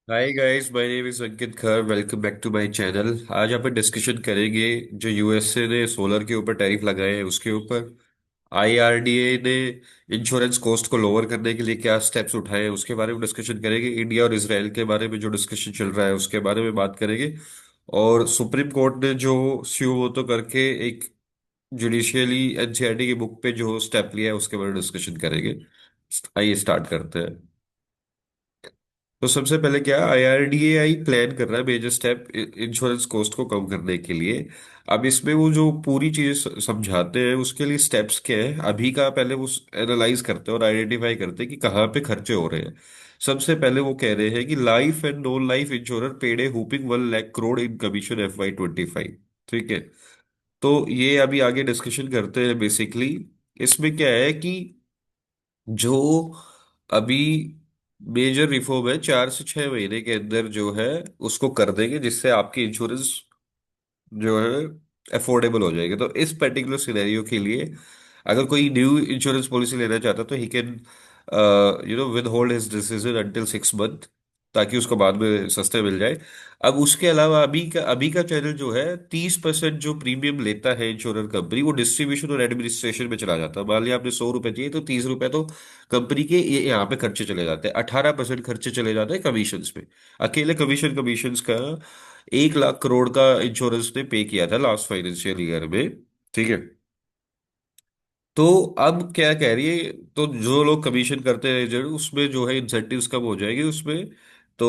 Hi guys, my name is Ankit Khar. Welcome back to my channel. आज अपन discussion करेंगे जो यूएसए ने सोलर के ऊपर टैरिफ लगाए हैं उसके ऊपर। आईआरडीए ने इंश्योरेंस कॉस्ट को लोअर करने के लिए क्या स्टेप्स उठाए हैं उसके बारे में डिस्कशन करेंगे। इंडिया और इसराइल के बारे में जो डिस्कशन चल रहा है उसके बारे में बात करेंगे। और सुप्रीम कोर्ट ने जो स्यू वो तो करके एक जुडिशियली एनसीईआरटी की बुक पे जो स्टेप लिया है उसके बारे में डिस्कशन करेंगे। आइए स्टार्ट करते हैं। तो सबसे पहले क्या आईआरडीएआई प्लान कर रहा है मेजर स्टेप इंश्योरेंस कॉस्ट को कम करने के लिए। अब इसमें वो जो पूरी चीजें समझाते हैं उसके लिए स्टेप्स क्या है अभी का, पहले वो एनालाइज करते हैं और आइडेंटिफाई करते हैं कि कहाँ पे खर्चे हो रहे हैं। सबसे पहले वो कह रहे हैं कि life and non life insurer paid A whooping 1 lakh crore in commission FY 2025। ठीक है। तो ये अभी आगे डिस्कशन करते हैं। बेसिकली इसमें क्या है कि जो अभी मेजर रिफॉर्म है 4 से 6 महीने के अंदर जो है उसको कर देंगे, जिससे आपकी इंश्योरेंस जो है अफोर्डेबल हो जाएगी। तो इस पर्टिकुलर सिनेरियो के लिए अगर कोई न्यू इंश्योरेंस पॉलिसी लेना चाहता है तो he can with hold his decision until 6 month, ताकि उसको बाद में सस्ते मिल जाए। अब उसके अलावा अभी का चैनल जो है 30% जो प्रीमियम लेता है इंश्योरेंस कंपनी वो डिस्ट्रीब्यूशन और एडमिनिस्ट्रेशन में चला जाता है। मान लिया आपने 100 रुपए चाहिए तो 30 रुपए तो कंपनी के ये यहाँ पे खर्चे चले जाते हैं। 18% खर्चे चले जाते हैं कमीशन पे। अकेले कमीशन का 1 लाख करोड़ का इंश्योरेंस ने पे किया था लास्ट फाइनेंशियल ईयर में। ठीक है। तो अब क्या कह रही है, तो जो लोग कमीशन करते हैं एजेंट उसमें जो है इंसेंटिव्स कम हो जाएंगे उसमें। तो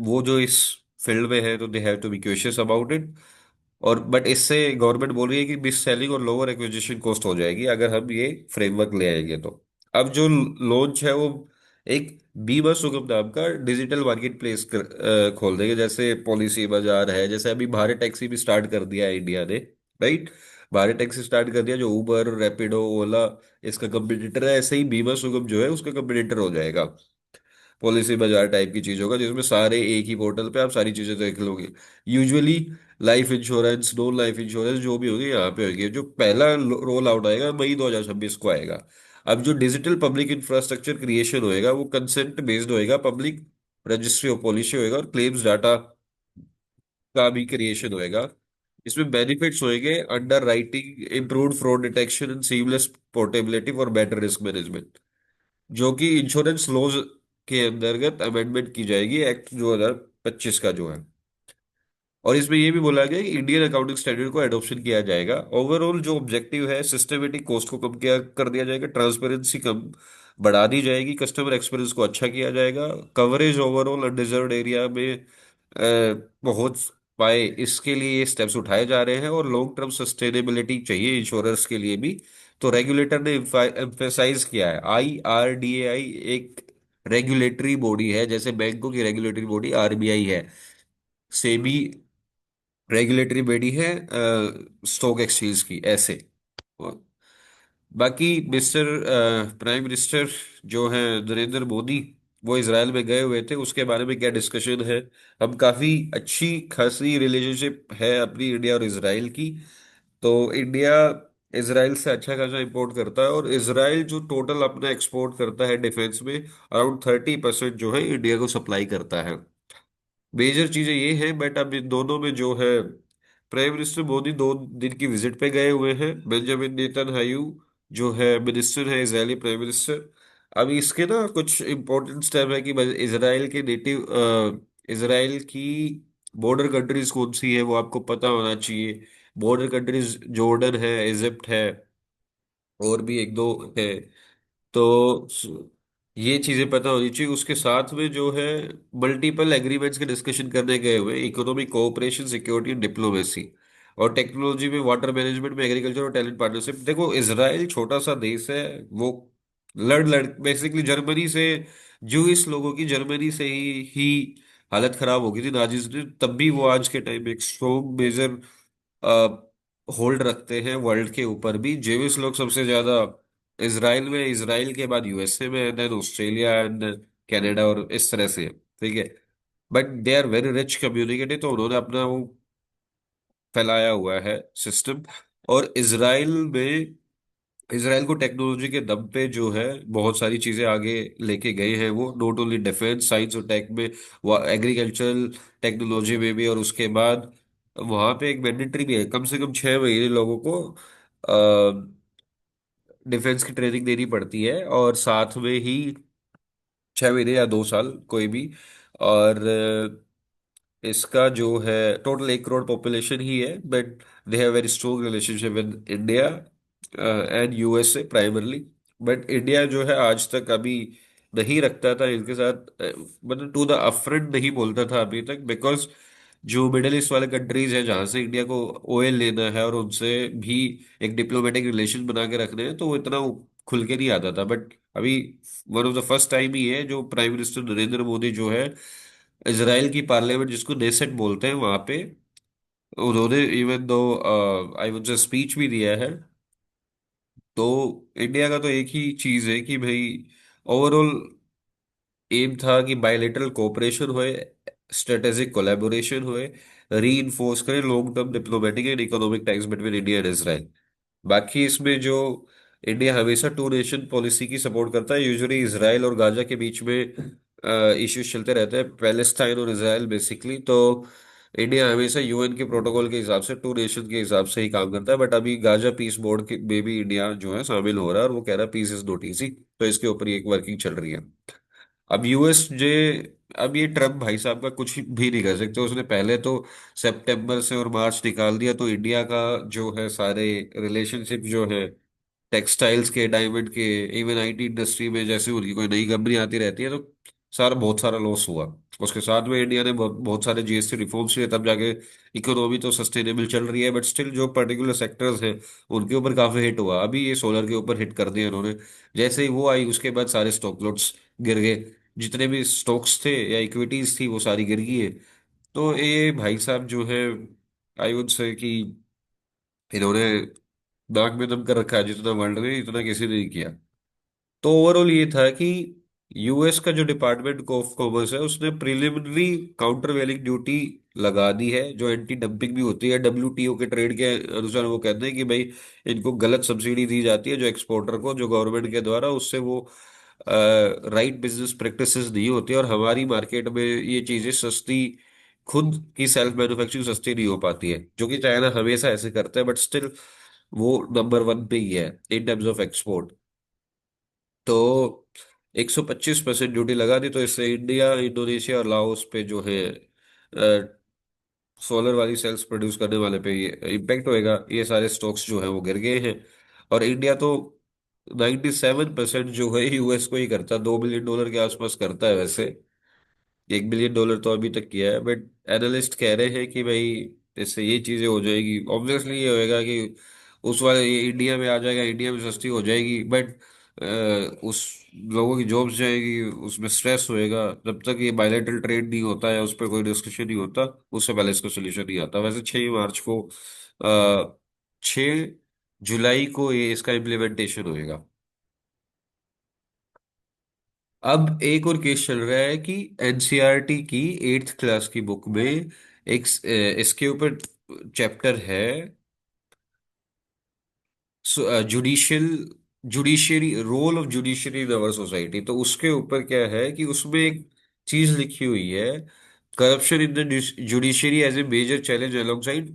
वो जो इस फील्ड में है तो they have to be cautious about it. और बट इससे गवर्नमेंट बोल रही है कि मिस सेलिंग और लोअर एक्विजिशन कॉस्ट हो जाएगी अगर हम ये फ्रेमवर्क ले आएंगे तो। अब जो लॉन्च है वो एक बीमा सुगम नाम का डिजिटल मार्केट प्लेस खोल देंगे, जैसे पॉलिसी बाजार है, जैसे अभी भारत टैक्सी भी स्टार्ट कर दिया है इंडिया ने। राइट। भारत टैक्सी स्टार्ट कर दिया, जो उबर रैपिडो ओला इसका कंपटीटर है, ऐसे ही बीमा सुगम जो है उसका कंपटीटर हो जाएगा। पॉलिसी बाजार टाइप की चीज होगा जिसमें सारे एक ही पोर्टल पे आप सारी चीजें देख लोगे। Usually life insurance non life insurance जो भी होगी यहाँ पे होगी। जो पहला रोल आउट आएगा मई 2026 को आएगा। अब जो डिजिटल पब्लिक इंफ्रास्ट्रक्चर क्रिएशन होएगा वो कंसेंट बेस्ड होएगा, पब्लिक रजिस्ट्री ऑफ पॉलिसी होएगा और क्लेम्स डाटा का भी क्रिएशन होएगा। इसमें बेनिफिट्स होएंगे underwriting, improved fraud detection and seamless portability for better risk management, जो कि इंश्योरेंस लॉज के अंतर्गत अमेंडमेंट की जाएगी एक्ट 2025 का जो है। और इसमें यह भी बोला गया कि इंडियन अकाउंटिंग स्टैंडर्ड को एडॉप्शन किया जाएगा। ओवरऑल जो ऑब्जेक्टिव है सिस्टमेटिक कॉस्ट को कम किया कर दिया जाएगा, ट्रांसपेरेंसी कम बढ़ा दी जाएगी, कस्टमर एक्सपीरियंस को अच्छा किया जाएगा, कवरेज ओवरऑल अनरिजर्व्ड एरिया में पहुंच पाए इसके लिए ये स्टेप्स उठाए जा रहे हैं। और लॉन्ग टर्म सस्टेनेबिलिटी चाहिए इंश्योरेंस के लिए भी। तो रेगुलेटर ने एम्फेसाइज किया है, IRDAI एक रेगुलेटरी बॉडी है, जैसे बैंकों की रेगुलेटरी बॉडी RBI है, सेबी रेगुलेटरी बॉडी है स्टॉक एक्सचेंज की, ऐसे। बाकी मिस्टर प्राइम मिनिस्टर जो है नरेंद्र मोदी, वो इसराइल में गए हुए थे, उसके बारे में क्या डिस्कशन है। हम काफी अच्छी खासी रिलेशनशिप है अपनी इंडिया और इसराइल की। तो इंडिया इसराइल से अच्छा खासा इंपोर्ट करता है, और इसराइल जो टोटल अपना एक्सपोर्ट करता है डिफेंस में अराउंड 30% जो है इंडिया को सप्लाई करता है। मेजर चीजें ये हैं। बट अब इन दोनों में जो है प्राइम मिनिस्टर मोदी 2 दिन की विजिट पे गए हुए हैं। बेंजामिन नेतन्याहू जो है मिनिस्टर है, इजरायली प्राइम मिनिस्टर। अब इसके ना कुछ इंपॉर्टेंट स्टेप है कि इसराइल के नेटिव इसराइल की बॉर्डर कंट्रीज कौन सी है वो आपको पता होना चाहिए। बॉर्डर कंट्रीज जॉर्डन है, इजिप्ट है, और भी एक दो है। तो ये चीजें पता होनी चाहिए। उसके साथ में जो है मल्टीपल एग्रीमेंट्स के डिस्कशन करने गए हुए, economic cooperation, security and diplomacy, और टेक्नोलॉजी में, वाटर मैनेजमेंट में, एग्रीकल्चर और टैलेंट पार्टनरशिप। देखो इसराइल छोटा सा देश है, वो लड़ लड़ बेसिकली जर्मनी से, जूइश लोगों की जर्मनी से ही हालत खराब हो गई थी नाजीज ने, तब भी वो आज के टाइम में एक स्ट्रॉन्ग मेजर होल्ड रखते हैं वर्ल्ड के ऊपर भी। जेविस लोग सबसे ज्यादा इसराइल में, इसराइल के बाद यूएसए में, देन ऑस्ट्रेलिया एंड कनाडा, और इस तरह से। ठीक है। But they are very rich community, तो उन्होंने अपना वो फैलाया हुआ है सिस्टम। और इसराइल में इसराइल को टेक्नोलॉजी के दम पे जो है बहुत सारी चीजें आगे लेके गए हैं वो, नॉट ओनली डिफेंस, साइंस और टेक में, वो एग्रीकल्चरल टेक्नोलॉजी में भी। और उसके बाद वहां पे एक मैंडेटरी भी है, कम से कम 6 महीने लोगों को डिफेंस की ट्रेनिंग देनी पड़ती है, और साथ में ही 6 महीने या 2 साल कोई भी। और इसका जो है टोटल 1 करोड़ पॉपुलेशन ही है, but they have very strong relationship with India and USA primarily. But India जो है आज तक अभी नहीं रखता था इनके साथ, मतलब टू द अफ्रंट नहीं बोलता था अभी तक, बिकॉज जो मिडिल ईस्ट वाले कंट्रीज हैं जहां से इंडिया को ऑयल लेना है और उनसे भी एक डिप्लोमेटिक रिलेशन बना के रखने हैं, तो वो इतना खुल के नहीं आता था। बट अभी one of the first time ही है जो प्राइम मिनिस्टर नरेंद्र मोदी जो है इसराइल की पार्लियामेंट, जिसको नेसेट बोलते हैं, वहां पे उन्होंने even though I would say speech भी दिया है। तो इंडिया का तो एक ही चीज है कि भाई ओवरऑल एम था कि बायलेटरल कोऑपरेशन होए, स्ट्रेटेजिक कोलैबोरेशन होए, री इन्फोर्स करें long term diplomatic and economic ties between India and Israel. बाकी इसमें जो इंडिया हमेशा टू नेशन पॉलिसी की सपोर्ट करता है, यूजुअली इसराइल और गाजा के बीच में इश्यूज चलते रहते हैं, पैलेस्टाइन और इसराइल बेसिकली। तो इंडिया हमेशा यूएन के प्रोटोकॉल के हिसाब से, टू नेशन के हिसाब से ही काम करता है। बट अभी गाजा पीस बोर्ड के में भी इंडिया जो है शामिल हो रहा है, और वो कह रहा है पीस इज नॉट इजी, तो इसके ऊपर ही एक वर्किंग चल रही है। अब यूएस जे अब ये ट्रम्प भाई साहब का कुछ भी नहीं कर सकते। उसने पहले तो सितंबर से और मार्च निकाल दिया, तो इंडिया का जो है सारे रिलेशनशिप जो है टेक्सटाइल्स के, डायमंड के, इवन आईटी इंडस्ट्री में जैसे उनकी कोई नई कंपनी आती रहती है, तो सारा बहुत सारा लॉस हुआ। उसके साथ में इंडिया ने बहुत सारे जीएसटी रिफॉर्म्स लिए, तब जाके इकोनॉमी तो सस्टेनेबल चल रही है। बट स्टिल जो पर्टिकुलर सेक्टर्स हैं उनके ऊपर काफी हिट हुआ। अभी ये सोलर के ऊपर हिट कर दिया इन्होंने। जैसे ही वो आई उसके बाद सारे स्टॉक लॉट्स गिर गए, जितने भी स्टॉक्स थे या इक्विटीज थी वो सारी गिर गई है। तो ये भाई साहब जो है, आई वुड से कि इन्होंने नाक में दम कर रखा है, जितना वर्ल्ड में इतना किसी ने नहीं किया। तो ओवरऑल ये था कि यूएस का जो डिपार्टमेंट ऑफ कॉमर्स है उसने प्रिलिमिनरी काउंटर वेलिंग ड्यूटी लगा दी है, जो एंटी डंपिंग भी होती है डब्ल्यूटीओ के ट्रेड के अनुसार। वो कहते हैं कि भाई इनको गलत सब्सिडी दी जाती है जो एक्सपोर्टर को, जो गवर्नमेंट के द्वारा, उससे वो राइट बिजनेस प्रैक्टिसेस नहीं होती, और हमारी मार्केट में ये चीजें सस्ती, खुद की सेल्फ मैन्युफैक्चरिंग सस्ती नहीं हो पाती है, जो कि चाइना हमेशा ऐसे करता है। बट स्टिल वो नंबर 1 पे ही है इन टर्म्स ऑफ एक्सपोर्ट। तो 125% ड्यूटी लगा दी, तो इससे इंडिया, इंडोनेशिया और लाओस पे जो है सोलर वाली सेल्स प्रोड्यूस करने वाले पे ये इम्पेक्ट होएगा। ये सारे स्टॉक्स जो है वो गिर गए हैं। और इंडिया तो 97% जो है यूएस को ही करता, $2 बिलियन के आसपास करता है वैसे। $1 बिलियन तो अभी तक किया है, बट एनालिस्ट कह रहे हैं कि भाई इससे ये चीजें हो जाएगी, ऑब्वियसली ये होएगा कि उस वाले ये इंडिया में आ जाएगा, इंडिया में सस्ती हो जाएगी, बट उस लोगों की जॉब्स जाएगी, उसमें स्ट्रेस होएगा। जब तक ये बायलैटरल ट्रेड नहीं होता है, उस पर कोई डिस्कशन नहीं होता, उससे पहले इसका सोल्यूशन नहीं आता। वैसे 6 मार्च को, 6 जुलाई को ये इसका इम्प्लीमेंटेशन होएगा। अब एक और केस चल रहा है कि एनसीईआरटी की 8th क्लास की बुक में एक इसके ऊपर चैप्टर है, judicial judiciary role of judiciary in our society. तो उसके ऊपर क्या है कि उसमें एक चीज लिखी हुई है, corruption in the judiciary as a major challenge alongside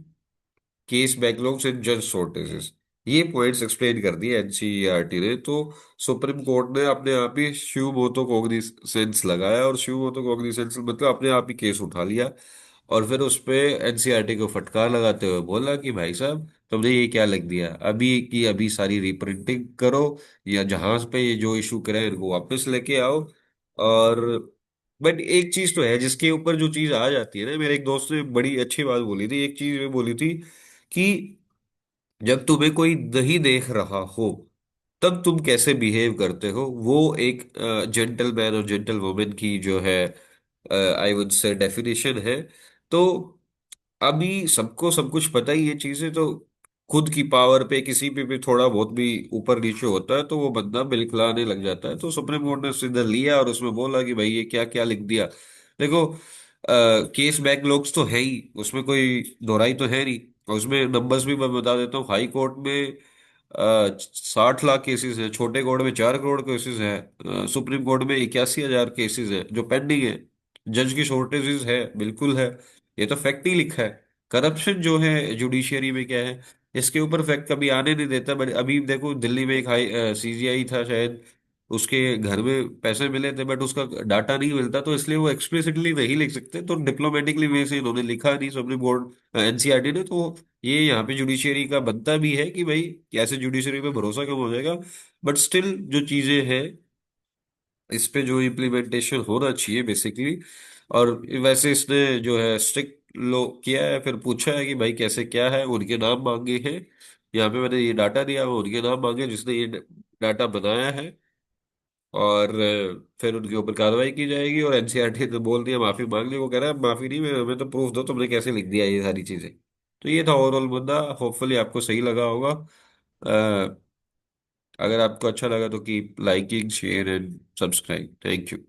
case backlogs and जज शॉर्टेजेस। ये पॉइंट्स एक्सप्लेन कर दिए एनसीईआरटी ने। तो सुप्रीम कोर्ट ने अपने आप ही शिव मोतो कॉग्निसेंस लगाया, और शिव मोतो कॉग्निसेंस मतलब अपने आप ही केस उठा लिया। और फिर उस पे एनसीईआरटी को फटकार लगाते हुए बोला कि भाई साहब तुमने ये क्या लिख दिया, अभी की अभी सारी रिप्रिंटिंग करो, या जहाज पे ये जो इशू करे इनको वापस लेके आओ। और बट एक चीज तो है जिसके ऊपर जो चीज आ जाती है ना, मेरे एक दोस्त ने बड़ी अच्छी बात बोली थी, एक चीज में बोली थी कि जब तुम्हें कोई नहीं देख रहा हो तब तुम कैसे बिहेव करते हो, वो एक जेंटलमैन और जेंटल वुमेन की जो है आई वुड से डेफिनेशन है। तो अभी सबको सब कुछ पता ही ये चीजें, तो खुद की पावर पे किसी पे भी थोड़ा बहुत भी ऊपर नीचे होता है तो वो बंदा बिलखिलाने लग जाता है। तो सुप्रीम कोर्ट ने सीधा लिया और उसमें बोला कि भाई ये क्या क्या लिख दिया। देखो, केस बैकलॉग्स तो है ही, उसमें कोई दोहराई तो है नहीं। और उसमें नंबर्स भी मैं बता देता हूँ। हाई कोर्ट में 60 लाख केसेस हैं, छोटे कोर्ट में 4 करोड़ केसेस हैं, सुप्रीम कोर्ट में 81,000 केसेस हैं जो पेंडिंग है। जज की शॉर्टेजेस है, बिल्कुल है। ये तो फैक्ट ही लिखा है। करप्शन जो है जुडिशियरी में क्या है, इसके ऊपर फैक्ट कभी आने नहीं देता। बट अभी देखो, दिल्ली में एक हाई सीजीआई था शायद, उसके घर में पैसे मिले थे बट उसका डाटा नहीं मिलता, तो इसलिए वो एक्सप्लिसिटली नहीं लिख सकते, तो डिप्लोमेटिकली वे से इन्होंने लिखा नहीं सुप्रीम कोर्ट एनसीईआरटी ने। तो ये यहाँ पे जुडिशियरी का बनता भी है कि भाई कैसे जुडिशरी पे भरोसा कम हो जाएगा। बट स्टिल जो चीजें हैं, इस पे जो इम्प्लीमेंटेशन होना चाहिए बेसिकली। और वैसे इसने जो है स्ट्रिक्ट लो किया है, फिर पूछा है कि भाई कैसे क्या है, उनके नाम मांगे हैं। यहाँ पे मैंने ये डाटा दिया, वो उनके नाम मांगे जिसने ये डाटा बनाया है। और फिर उनके ऊपर कार्रवाई की जाएगी। और एनसीईआरटी ने बोल दिया, माफी मांग ली। वो कह रहा है माफी नहीं, मैं हमें तो प्रूफ दो तुमने कैसे लिख दिया ये सारी चीजें। तो ये था ओवरऑल मुद्दा। होपफुली आपको सही लगा होगा। अगर आपको अच्छा लगा तो keep liking share and subscribe. Thank you.